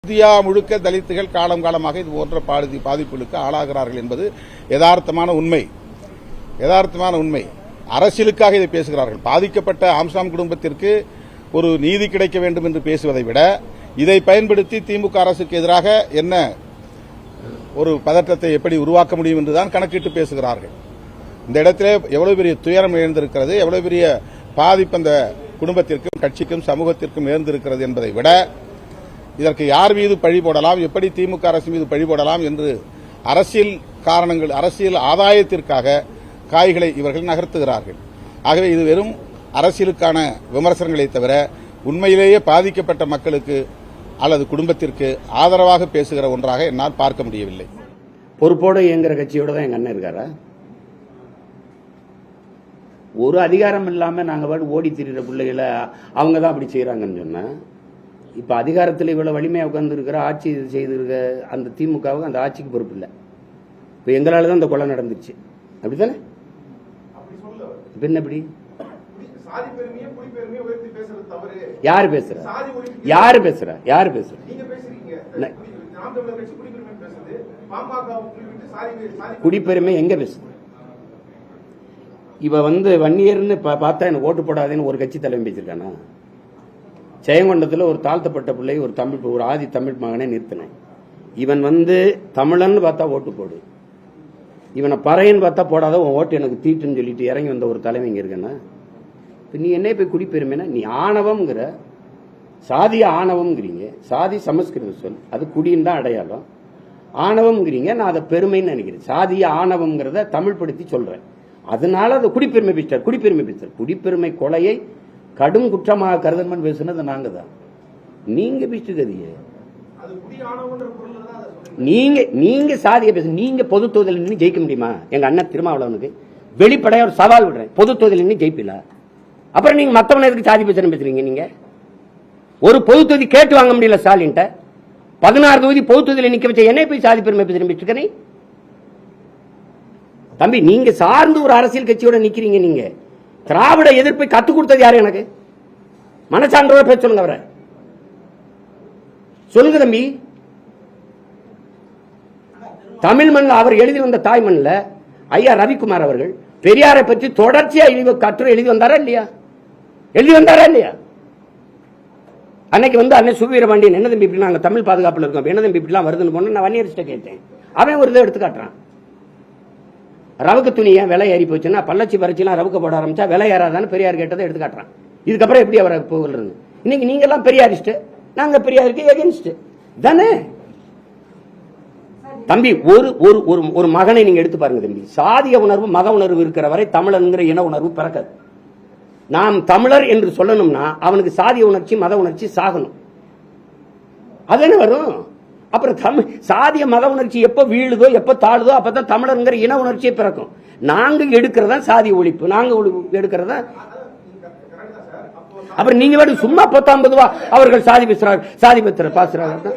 India முழுக்க தலித்துகள் காலம் காலமாக இது போன்ற பாதிப்புகளுக்கு ஆளாகிறார்கள் என்பது யதார்த்தமான உண்மை. அரசியலுக்காக இதை பேசுகிறார்கள். பாதிக்கப்பட்ட ஆம்ஸ்ட்ராங் குடும்பத்திற்கு ஒரு நீதி கிடைக்க வேண்டும் என்று பேசுவதை விட இதை பயன்படுத்தி திமுக அரசுக்கு எதிராக என்ன ஒரு பதற்றத்தை எப்படி உருவாக்க முடியும் என்றுதான் கணக்கிட்டு பேசுகிறார்கள். இந்த இடத்திலே எவ்வளவு பெரிய துயரம் எழுந்திருக்கிறது, எவ்வளவு பெரிய பாதிப்பு அந்த குடும்பத்திற்கும் கட்சிக்கும் சமூகத்திற்கும் நேர்ந்திருக்கிறது என்பதை விட இதற்கு யார் மீது பழி போடலாம், எப்படி திமுக அரசு மீது பழி போடலாம் என்று அரசியல் காரணங்கள், அரசியல் ஆதாயத்திற்காக காய்களை இவர்கள் நகர்த்துகிறார்கள். ஆகவே இது வெறும் அரசியலுக்கான விமர்சனங்களை தவிர உண்மையிலேயே பாதிக்கப்பட்ட மக்களுக்கு அல்லது குடும்பத்திற்கு ஆதரவாக பேசுகிற ஒன்றாக என்னால் பார்க்க முடியவில்லை. பொறுப்போடு இயங்குற கட்சியோட தான் எங்க அண்ணன் இருக்காரா? ஒரு அதிகாரம் இல்லாம நாங்க பாட்டு ஓடி திரிகிற பிள்ளைகளை அவங்க தான் அப்படி செய்யறாங்கன்னு சொன்னா, இப்ப அதிகாரத்தில் இவ்வளவு வலிமையா உட்கார்ந்து இருக்கிற ஆட்சி செய்திருக்க அந்த திமுகவுக்கு அந்த ஆட்சிக்கு பொறுப்பு இல்லை. இப்ப எங்களால தான் அந்த கொலை நடந்துச்சு, அப்படித்தானே? எப்படி யாரு பேசுற? யாரு பேசுற? யாரு பேசுற? குடிப்பெருமை எங்க பேசுற? இவ வன்னியர்னு பார்த்தா எனக்கு ஓட்டு போடாதேன்னு ஒரு கட்சி தலைமை பேசிருக்கானா? ஜெயங்கொண்டத்தில் ஒரு தாழ்த்தப்பட்ட பிள்ளை ஒரு ஆதி தமிழ் மகனை நிறுத்தினேன். இவன் தமிழன்னு பார்த்தா ஓட்டு போடு, இவனை பறையன்னு பார்த்தா போடாத, உன் ஓட்டு எனக்கு தீட்டுன்னு சொல்லிட்டு இறங்கி வந்த ஒரு தலைமை இங்க இருக்கேன்னா, நீ என்ன போய் குடிப்பெருமைனா? நீ ஆணவம்ங்கிற, சாதிய ஆணவம்ங்கிறீங்க. சாதி சமஸ்கிருத சொல், அது குடின்னு தான் அடையாளம். ஆணவம்ங்கிறீங்க, நான் அதை பெருமைன்னு நினைக்கிறேன். சாதிய ஆணவம்ங்கிறத தமிழ் படுத்தி சொல்றேன். அதனால அதை குடிப்பெருமை பேசுறார். குடிப்பெருமை கொலையை கடும் குற்றமாக கருதன் பேசுனது நாங்க தான். நீங்க பேசுகிறீங்க, நீங்க சாதிய பேச, நீங்க பொது தொகுதியில் நின்று ஜெயிக்க முடியுமா? எங்க அண்ணன் திருமாவளவனுக்கு வெளிப்படையா ஒரு சவால் விடுறேன், பொது தொகுதியில் நின்று ஜெயிப்பில. அப்புறம் நீங்க மத்தவன எதுக்கு சாதி பேசுறேன் பேசுறீங்க? நீங்க ஒரு பொது தொகுதி கேட்டு வாங்க முடியல ஸ்டாலின்ட்ட. 16 தொகுதி பொது தொகுதியில் நிக்க வச்ச என்ன போய் சாதி பெருமை பேசுறேன்? தம்பி, நீங்க சார்ந்து ஒரு அரசியல் கட்சியோட நிக்கிறீங்க. நீங்க திராவிட எதிர்ப்பை கத்துக் கொடுத்தது யாரு? எனக்கு மனசான்றோட பேச சொல்லுங்க. அவரை சொல்லுங்க தம்பி. தமிழ் மண்ணில் அவர் எழுதி வந்த தாய் மண்ணில் ஐயா ரவிக்குமார் அவர்கள் பெரியாரை பற்றி தொடர்ச்சியா கட்டுரை எழுதி வந்தாரா இல்லையா? அன்னைக்கு அண்ணன் சுவீரபாண்டியன் என்ன தம்பி இப்படி நாங்க தமிழ் பாதுகாப்புல இருக்கோம், என்ன தம்பி இப்படிலாம் வருதுன்னு போன நான் வன்னியர்கிட்ட கேட்டேன். அவன் ஒரு இதை எடுத்து காட்டுறான். ரவுக்கு துணியை விலை ஏறி போச்சுன்னா பள்ளச்சி பறிச்சுலாம் ரவுக்க போட ஆரம்பிச்சா விலை ஏறாதான்னு பெரியார் கேட்டதை எடுத்து காட்டுறான். இதுக்கப்புறம் எப்படி அவரை போகிறது? இன்னைக்கு நீங்க எல்லாம் பெரியாரிஸ்ட், நாங்க பெரியாருக்கு எகென்ஸ்ட் தானே தம்பி? ஒரு மகனை நீங்க எடுத்து பாருங்க தம்பி. சாதிய உணர்வு மத உணர்வு இருக்கிற வரை தமிழன்கிற இன உணர்வு பிறக்காது. நாம் தமிழர் என்று சொல்லணும்னா அவனுக்கு சாதிய உணர்ச்சி மத உணர்ச்சி சாகணும், அதுன்னு வரும். அப்புறம் சாதிய மத உணர்ச்சி எப்ப வீழுதோ எப்ப தாழுதோ அப்பதான் தமிழர்ங்கிற இன உணர்ச்சியை பிறக்கும். நாங்க எடுக்கிறதா சாதிய ஒழிப்பு, நாங்க எடுக்கிறதா. அப்புறம் நீங்க சும்மா 19 அவர்கள் சாதி பேசுறாங்க, சாதி பேசுற பாசுறாங்க.